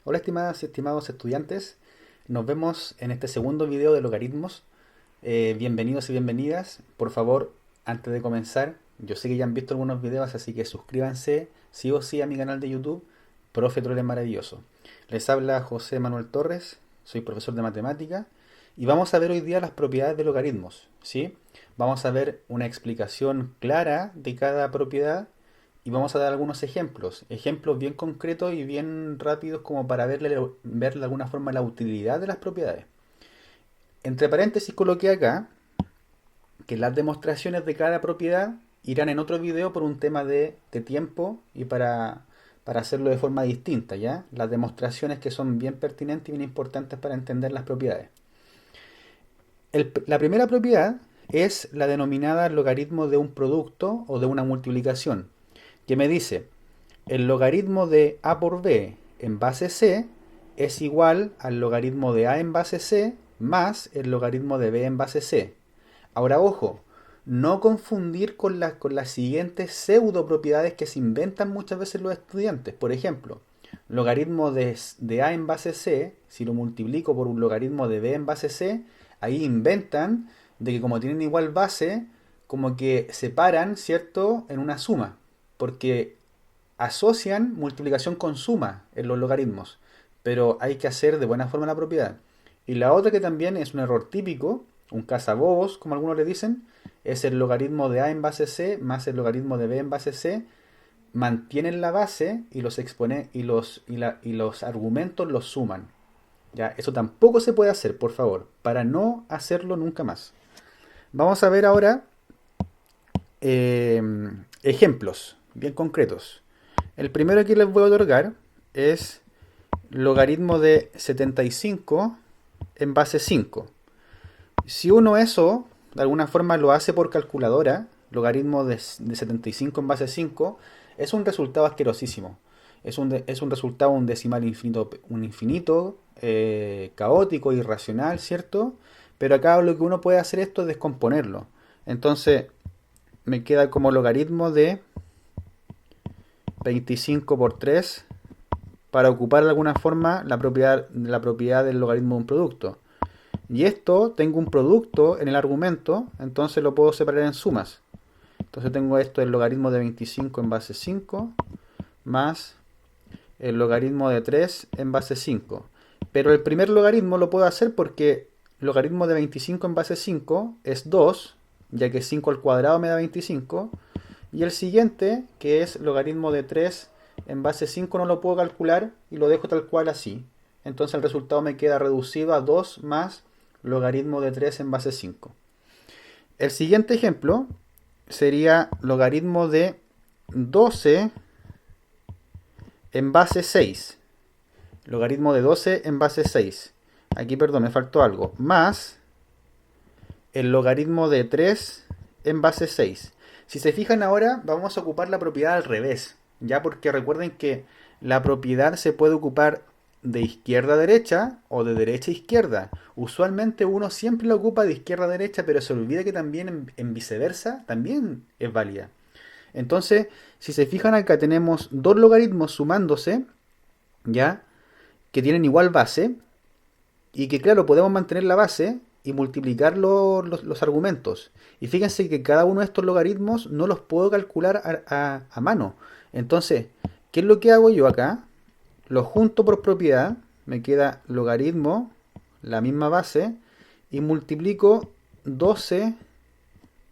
Hola estimadas y estimados estudiantes, nos vemos en este segundo video de logaritmos. Bienvenidos y bienvenidas. Por favor, antes de comenzar, yo sé que ya han visto algunos videos, así que suscríbanse sí o sí a mi canal de YouTube, Profe Troll es Maravilloso. Les habla José Manuel Torres, soy profesor de matemática y vamos a ver hoy día las propiedades de logaritmos, ¿sí? Vamos a ver una explicación clara de cada propiedad y vamos a dar algunos ejemplos, ejemplos bien concretos y bien rápidos como para ver de alguna forma la utilidad de las propiedades. Entre paréntesis coloqué acá que las demostraciones de cada propiedad irán en otro video por un tema de tiempo y para hacerlo de forma distinta, ¿ya? Las demostraciones que son bien pertinentes y bien importantes para entender las propiedades. La primera propiedad es la denominada logaritmo de un producto o de una multiplicación, que me dice el logaritmo de a por b en base c es igual al logaritmo de a en base c más el logaritmo de b en base c. Ahora, ojo, no confundir con las siguientes pseudo propiedades que se inventan muchas veces los estudiantes. Por ejemplo, logaritmo de a en base c, si lo multiplico por un logaritmo de b en base c, ahí inventan de que como tienen igual base, como que separan, ¿cierto?, en una suma. Porque asocian multiplicación con suma en los logaritmos, pero hay que hacer de buena forma la propiedad. Y la otra que también es un error típico, un cazabobos, como algunos le dicen, es el logaritmo de a en base c más el logaritmo de b en base c. Mantienen la base y los expone y los argumentos los suman. ¿Ya? Eso tampoco se puede hacer, por favor, para no hacerlo nunca más. Vamos a ver ahora eh, ejemplos bien concretos. El primero que les voy a otorgar es logaritmo de 75 en base 5. Si uno eso, de alguna forma lo hace por calculadora, logaritmo de 75 en base 5, es un resultado asquerosísimo. Es un resultado, un decimal infinito, un infinito, caótico, irracional, ¿cierto? Pero acá lo que uno puede hacer esto es descomponerlo. Entonces me queda como logaritmo de 25 por 3 para ocupar de alguna forma la propiedad del logaritmo de un producto. Y esto, tengo un producto en el argumento, entonces lo puedo separar en sumas. Entonces tengo esto, el logaritmo de 25 en base 5, más el logaritmo de 3 en base 5. Pero el primer logaritmo lo puedo hacer porque logaritmo de 25 en base 5 es 2, ya que 5 al cuadrado me da 25. Y el siguiente, que es logaritmo de 3 en base 5, no lo puedo calcular y lo dejo tal cual así. Entonces el resultado me queda reducido a 2 más logaritmo de 3 en base 5. El siguiente ejemplo sería logaritmo de 12 en base 6. Logaritmo de 12 en base 6. Aquí, perdón, me faltó algo. Más el logaritmo de 3 en base 6. Si se fijan ahora, vamos a ocupar la propiedad al revés. Ya porque recuerden que la propiedad se puede ocupar de izquierda a derecha o de derecha a izquierda. Usualmente uno siempre la ocupa de izquierda a derecha, pero se olvida que también en viceversa también es válida. Entonces, si se fijan acá tenemos dos logaritmos sumándose, ¿ya? Que tienen igual base y que claro, podemos mantener la base y multiplicar los argumentos. Y fíjense que cada uno de estos logaritmos no los puedo calcular a mano. Entonces, ¿qué es lo que hago yo acá? Lo junto por propiedad, me queda logaritmo, la misma base, y multiplico 12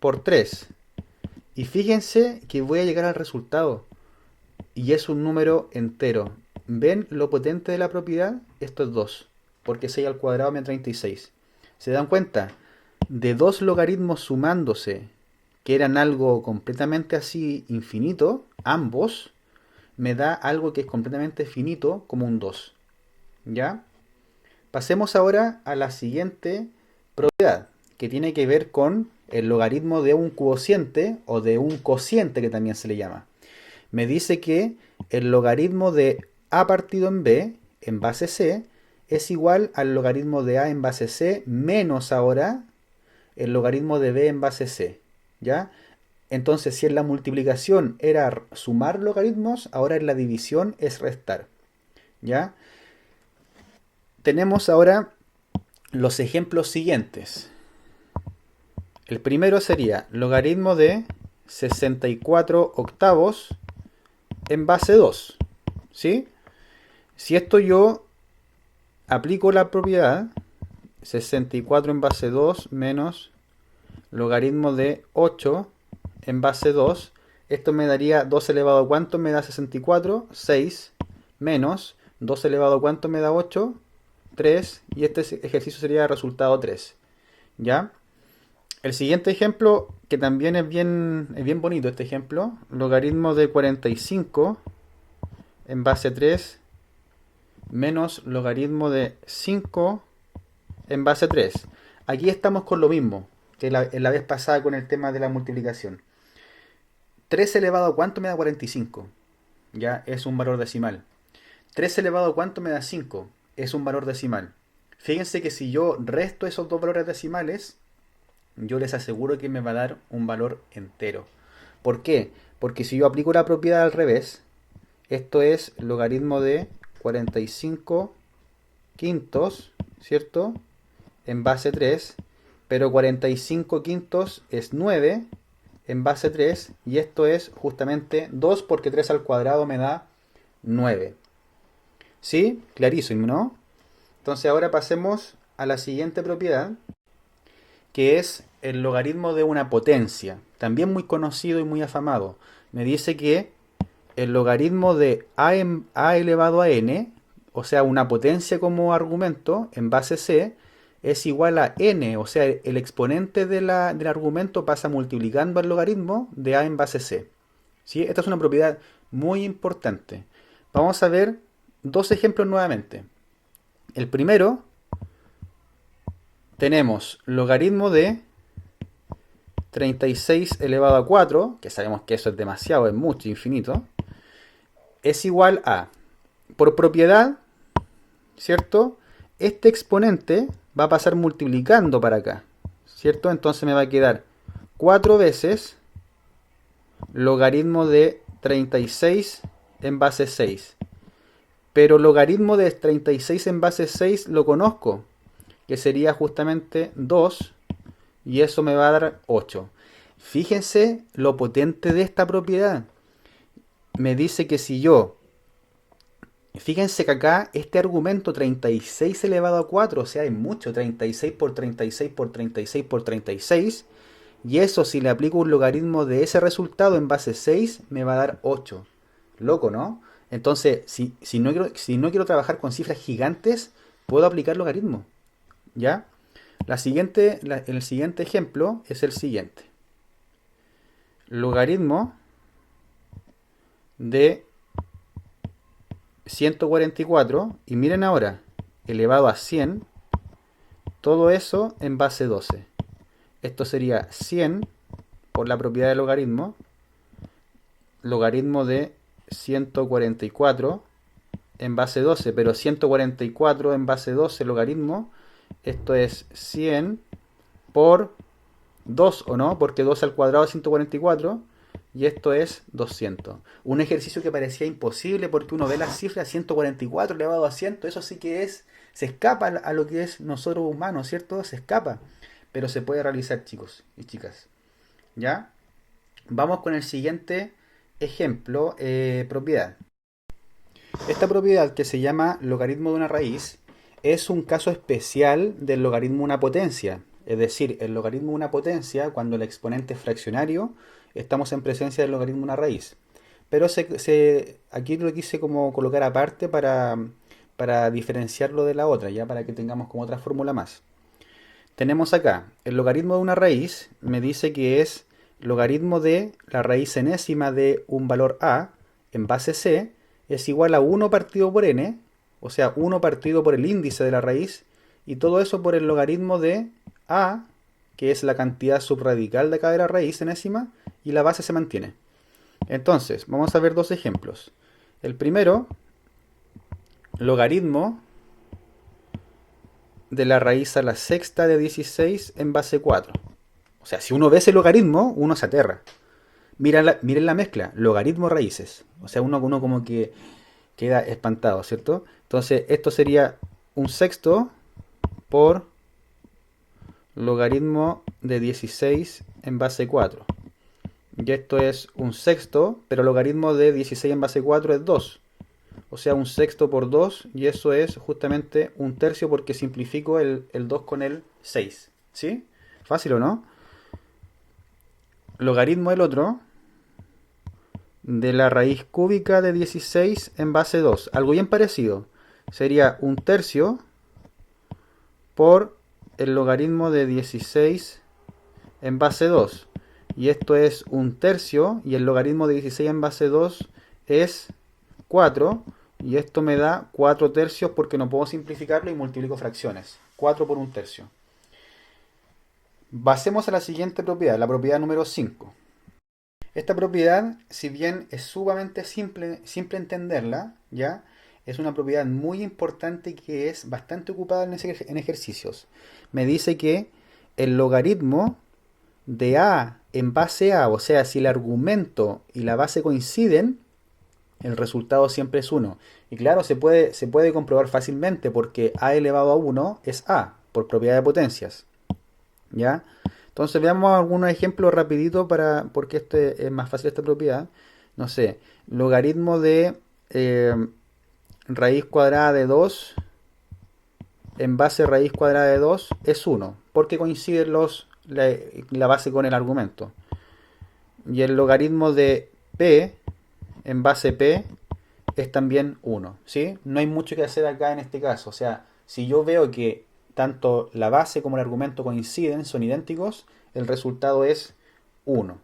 por 3. Y fíjense que voy a llegar al resultado. Y es un número entero. ¿Ven lo potente de la propiedad? Esto es 2, porque 6 al cuadrado me da 36. ¿Se dan cuenta? De dos logaritmos sumándose, que eran algo completamente así infinito, ambos, me da algo que es completamente finito como un 2. ¿Ya? Pasemos ahora a la siguiente propiedad, que tiene que ver con el logaritmo de un cociente o de un cociente que también se le llama. Me dice que el logaritmo de a partido en b en base c es igual al logaritmo de a en base c menos ahora el logaritmo de b en base c. ¿Ya? Entonces, si en la multiplicación era sumar logaritmos, ahora en la división es restar. ¿Ya? tenemos ahora los ejemplos siguientes. El primero sería logaritmo de 64 octavos en base 2. ¿Sí? Si esto yo aplico la propiedad 64 en base 2 menos logaritmo de 8 en base 2, esto me daría 2 elevado a ¿cuánto me da 64? 6 menos 2 elevado a ¿cuánto me da 8? 3, y este ejercicio sería resultado 3. ¿Ya? El siguiente ejemplo, que también es bien bonito este ejemplo, logaritmo de 45 en base 3 menos logaritmo de 5 en base 3. Aquí estamos con lo mismo que en la vez pasada con el tema de la multiplicación. 3 elevado a ¿cuánto me da 45? Ya es un valor decimal. 3 elevado a ¿cuánto me da 5? Es un valor decimal. Fíjense que si yo resto esos dos valores decimales, yo les aseguro que me va a dar un valor entero. ¿Por qué? Porque si yo aplico la propiedad al revés, esto es logaritmo de 45 quintos, ¿cierto? En base 3, pero 45 quintos es 9 en base 3, y esto es justamente 2 porque 3 al cuadrado me da 9. ¿Sí? Clarísimo, ¿no? Entonces ahora pasemos a la siguiente propiedad, que es el logaritmo de una potencia, también muy conocido y muy afamado. Me dice que el logaritmo de a elevado a n, o sea, una potencia como argumento en base c, es igual a n, o sea, el exponente del argumento pasa multiplicando al logaritmo de a en base c. ¿Sí? Esta es una propiedad muy importante. Vamos a ver dos ejemplos nuevamente. El primero, tenemos logaritmo de 36 elevado a 4, que sabemos que eso es demasiado, es mucho, infinito, es igual a, por propiedad, ¿cierto? Este exponente va a pasar multiplicando para acá, ¿cierto? Entonces me va a quedar 4 veces logaritmo de 36 en base 6. Pero logaritmo de 36 en base 6 lo conozco, que sería justamente 2, y eso me va a dar 8. Fíjense lo potente de esta propiedad. Me dice que si yo... Fíjense que acá este argumento 36 elevado a 4, o sea, es mucho, 36 por 36 por 36 por 36, y eso si le aplico un logaritmo de ese resultado en base 6, me va a dar 8. Loco, ¿no? Entonces, si no quiero trabajar con cifras gigantes, puedo aplicar logaritmo. ¿Ya? El siguiente ejemplo es el siguiente. Logaritmo de 144, y miren ahora, elevado a 100, todo eso en base 12. Esto sería 100 por la propiedad del logaritmo, logaritmo de 144 en base 12, pero 144 en base 12 logaritmo, esto es 100 por 2, ¿o no? Porque 2 al cuadrado es 144, y esto es 200. Un ejercicio que parecía imposible porque uno ve las cifras 144 elevado a 100, eso sí que se escapa a lo que es nosotros humanos, ¿cierto? Se escapa, pero se puede realizar, chicos y chicas. ¿Ya? Vamos con el siguiente ejemplo, propiedad. Esta propiedad, que se llama logaritmo de una raíz, es un caso especial del logaritmo de una potencia. Es decir, el logaritmo de una potencia, cuando el exponente es fraccionario, estamos en presencia del logaritmo de una raíz. Pero aquí lo quise como colocar aparte para diferenciarlo de la otra, ya para que tengamos como otra fórmula más. Tenemos acá, el logaritmo de una raíz me dice que es logaritmo de la raíz enésima de un valor a en base c es igual a 1 partido por n, o sea, 1 partido por el índice de la raíz, y todo eso por el logaritmo de a, que es la cantidad subradical de acá de la raíz enésima, y la base se mantiene. Entonces, vamos a ver dos ejemplos. El primero, logaritmo de la raíz a la sexta de 16 en base 4. O sea, si uno ve ese logaritmo, uno se aterra. Miren la mezcla, logaritmo raíces. O sea, uno como que queda espantado, ¿cierto? Entonces, esto sería un sexto por logaritmo de 16 en base 4. Y esto es un sexto, pero logaritmo de 16 en base 4 es 2. O sea, un sexto por 2, y eso es justamente un tercio porque simplifico el 2 con el 6. ¿Sí? Fácil, ¿o no? Logaritmo el otro de la raíz cúbica de 16 en base 2. Algo bien parecido. Sería un tercio por el logaritmo de 16 en base 2. Y esto es un tercio, y el logaritmo de 16 en base 2 es 4. Y esto me da 4 tercios porque no puedo simplificarlo y multiplico fracciones. 4 por un tercio. Pasemos a la siguiente propiedad, la propiedad número 5. Esta propiedad, si bien es sumamente simple entenderla, ¿ya? Es una propiedad muy importante que es bastante ocupada en ejercicios. Me dice que el logaritmo de a en base a, o sea, si el argumento y la base coinciden, el resultado siempre es 1. Y claro, se puede comprobar fácilmente porque a elevado a 1 es a, por propiedad de potencias. ¿Ya? Entonces veamos algunos ejemplos rapidito porque es más fácil esta propiedad. No sé, logaritmo de raíz cuadrada de 2 en base a raíz cuadrada de 2 es 1, porque coinciden la base con el argumento. Y el logaritmo de p en base p es también 1, ¿sí? No hay mucho que hacer acá en este caso. O sea, si yo veo que tanto la base como el argumento coinciden, son idénticos, el resultado es 1.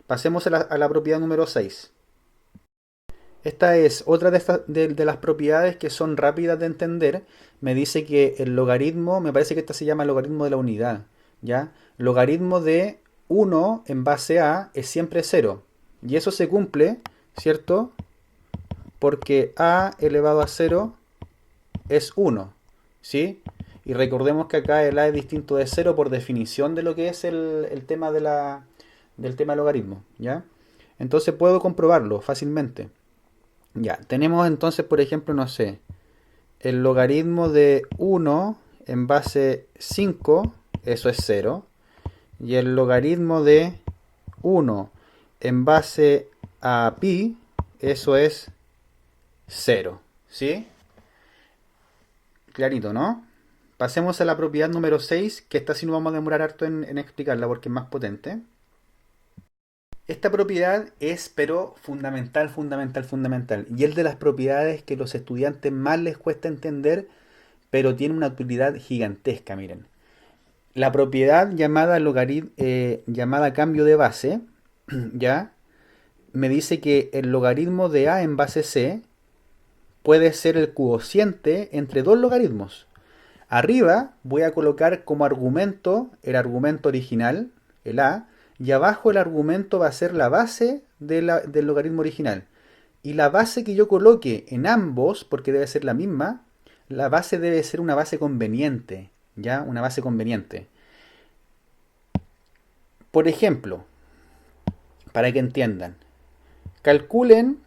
Pasemos a la propiedad número 6. Esta es otra de las propiedades que son rápidas de entender. Me dice que el logaritmo, me parece que esta se llama el logaritmo de la unidad, ¿ya? Logaritmo de 1 en base a es siempre 0. Y eso se cumple, ¿cierto? Porque a elevado a 0 es 1, ¿sí? Y recordemos que acá el a es distinto de 0 por definición de lo que es el tema del tema del logaritmo, ¿ya? Entonces puedo comprobarlo fácilmente. Ya, tenemos entonces, por ejemplo, no sé, el logaritmo de 1 en base 5, eso es 0. Y el logaritmo de 1 en base a pi, eso es 0. ¿Sí? Clarito, ¿no? Pasemos a la propiedad número 6, que esta sí no vamos a demorar harto en explicarla porque es más potente. Esta propiedad es, pero fundamental, fundamental, fundamental. Y es de las propiedades que los estudiantes más les cuesta entender, pero tiene una utilidad gigantesca, miren. La propiedad llamada cambio de base, ¿ya? Me dice que el logaritmo de a en base c puede ser el cociente entre dos logaritmos. Arriba voy a colocar como argumento el argumento original, el a, y abajo el argumento va a ser la base del logaritmo original. Y la base que yo coloque en ambos, porque debe ser la misma, la base debe ser una base conveniente, ¿ya? Una base conveniente. Por ejemplo, para que entiendan, calculen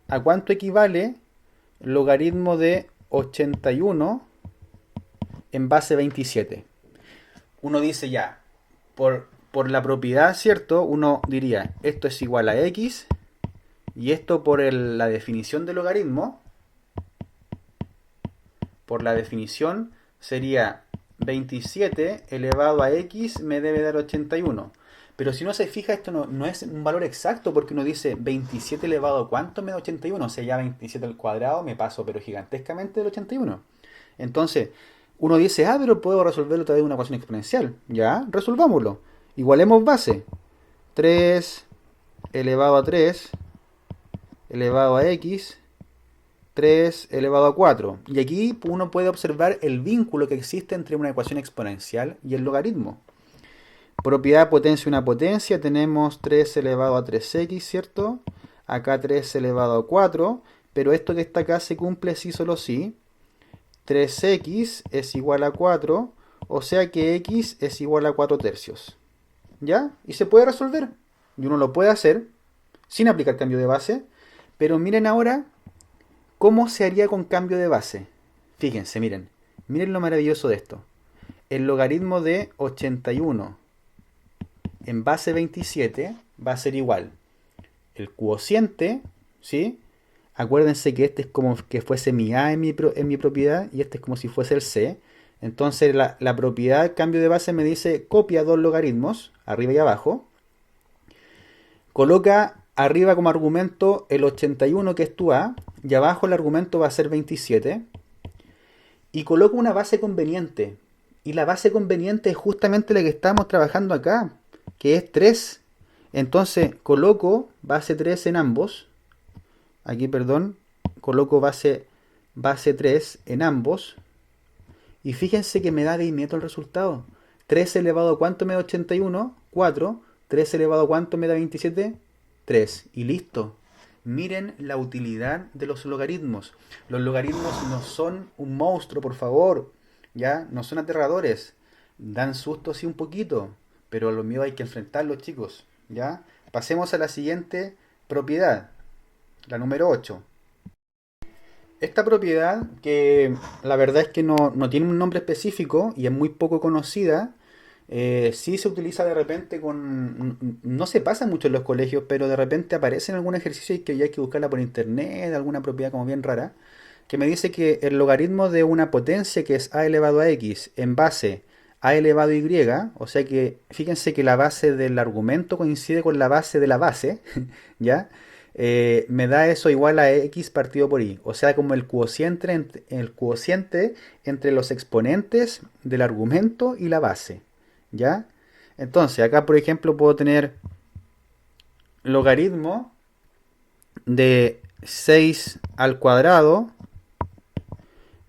a cuánto equivale el logaritmo de 81 en base 27. Uno dice ya, por la propiedad, ¿cierto? Uno diría, esto es igual a x, y esto por la definición del logaritmo, por la definición, sería 27 elevado a x me debe dar 81. Pero si uno se fija, esto no es un valor exacto, porque uno dice 27 elevado a cuánto me da 81. O sea, ya 27 al cuadrado me paso, pero gigantescamente del 81. Entonces, uno dice, pero puedo resolverlo a través de una ecuación exponencial. Ya, resolvámoslo. Igualemos base. 3 elevado a 3 elevado a x, 3 elevado a 4. Y aquí uno puede observar el vínculo que existe entre una ecuación exponencial y el logaritmo. Propiedad potencia una potencia, tenemos 3 elevado a 3x, ¿cierto? Acá 3 elevado a 4, pero esto que está acá se cumple sí solo sí. 3x es igual a 4, o sea que x es igual a 4 tercios. ¿Ya? Y se puede resolver. Y uno lo puede hacer sin aplicar cambio de base. Pero miren ahora cómo se haría con cambio de base. Fíjense, miren. Miren lo maravilloso de esto. El logaritmo de 81 en base 27 va a ser igual. El cociente, ¿sí? Acuérdense que este es como que fuese mi A en mi propiedad y este es como si fuese el C. Entonces la propiedad cambio de base me dice copia dos logaritmos, arriba y abajo. Coloca arriba como argumento el 81 que es tu A y abajo el argumento va a ser 27. Y coloco una base conveniente. Y la base conveniente es justamente la que estamos trabajando acá, que es 3. Entonces coloco base 3 en ambos. Aquí, perdón, coloco base 3 en ambos. Y fíjense que me da de inmediato el resultado. 3 elevado a cuánto me da 81, 4. 3 elevado a cuánto me da 27, 3. Y listo. Miren la utilidad de los logaritmos. Los logaritmos no son un monstruo, por favor. ¿Ya? No son aterradores. Dan susto sí un poquito. Pero a lo mío hay que enfrentarlos, chicos. ¿Ya? Pasemos a la siguiente propiedad. La número 8. Esta propiedad, que la verdad es que no tiene un nombre específico y es muy poco conocida, sí se utiliza de repente no se pasa mucho en los colegios, pero de repente aparece en algún ejercicio y que ya hay que buscarla por internet, alguna propiedad como bien rara, que me dice que el logaritmo de una potencia que es a elevado a x en base a elevado a y, o sea que fíjense que la base del argumento coincide con la base de la base, ¿ya? Me da eso igual a x partido por y. O sea, como el cociente entre los exponentes del argumento y la base. ¿Ya? Entonces, acá por ejemplo puedo tener logaritmo de 6 al cuadrado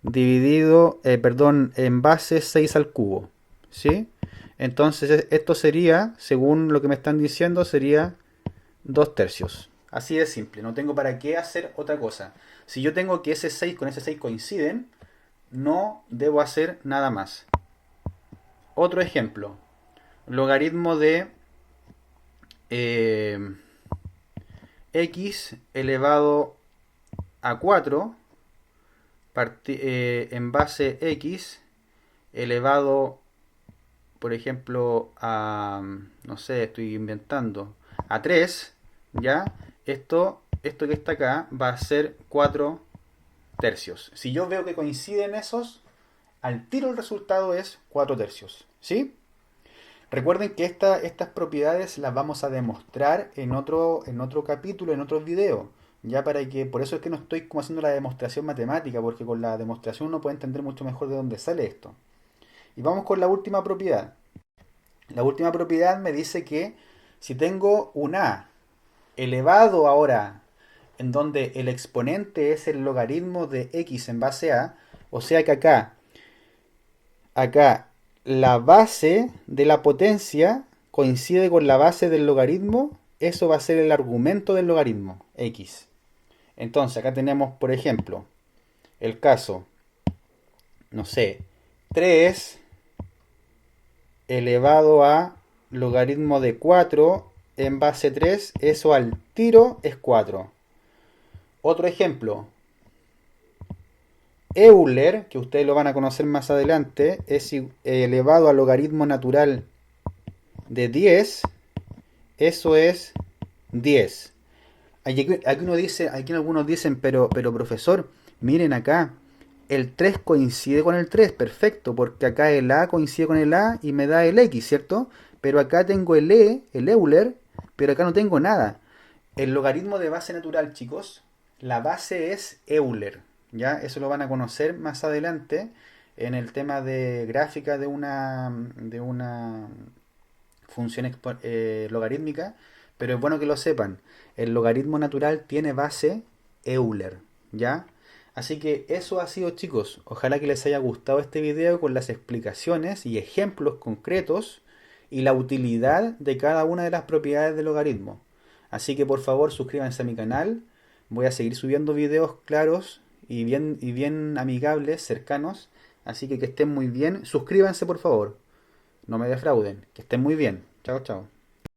dividido, perdón, en base 6 al cubo. ¿Sí? Entonces, esto sería, según lo que me están diciendo, sería 2 tercios. Así de simple, no tengo para qué hacer otra cosa. Si yo tengo que ese 6 con ese 6 coinciden, no debo hacer nada más. Otro ejemplo, logaritmo de x elevado a 4 en base x elevado, por ejemplo, a, no sé, estoy inventando, a 3, ¿ya? Esto que está acá va a ser 4 tercios. Si yo veo que coinciden esos, al tiro el resultado es 4 tercios. ¿Sí? Recuerden que estas propiedades las vamos a demostrar en otro capítulo, en otro video. Ya para que, por eso es que no estoy como haciendo la demostración matemática, porque con la demostración uno puede entender mucho mejor de dónde sale esto. Y vamos con la última propiedad. La última propiedad me dice que si tengo un a elevado ahora, en donde el exponente es el logaritmo de x en base a, o sea que acá la base de la potencia coincide con la base del logaritmo, eso va a ser el argumento del logaritmo, x. Entonces acá tenemos, por ejemplo, el caso, no sé, 3 elevado a logaritmo de 4 en base 3, eso al tiro es 4. Otro ejemplo, Euler, que ustedes lo van a conocer más adelante, es elevado al logaritmo natural de 10, eso es 10. Aquí algunos dicen, pero profesor, miren acá, el 3 coincide con el 3, perfecto, porque acá el A coincide con el A y me da el X, ¿cierto? Pero acá tengo el el Euler, pero acá no tengo nada. El logaritmo de base natural, chicos, la base es Euler, ¿ya? Eso lo van a conocer más adelante en el tema de gráfica de una función logarítmica, pero es bueno que lo sepan. El logaritmo natural tiene base Euler, ¿ya? Así que eso ha sido, chicos. Ojalá que les haya gustado este video con las explicaciones y ejemplos concretos y la utilidad de cada una de las propiedades del logaritmo. Así que por favor suscríbanse a mi canal. Voy a seguir subiendo videos claros y bien amigables, cercanos. Así que estén muy bien. Suscríbanse por favor. No me defrauden. Que estén muy bien. Chao, chao.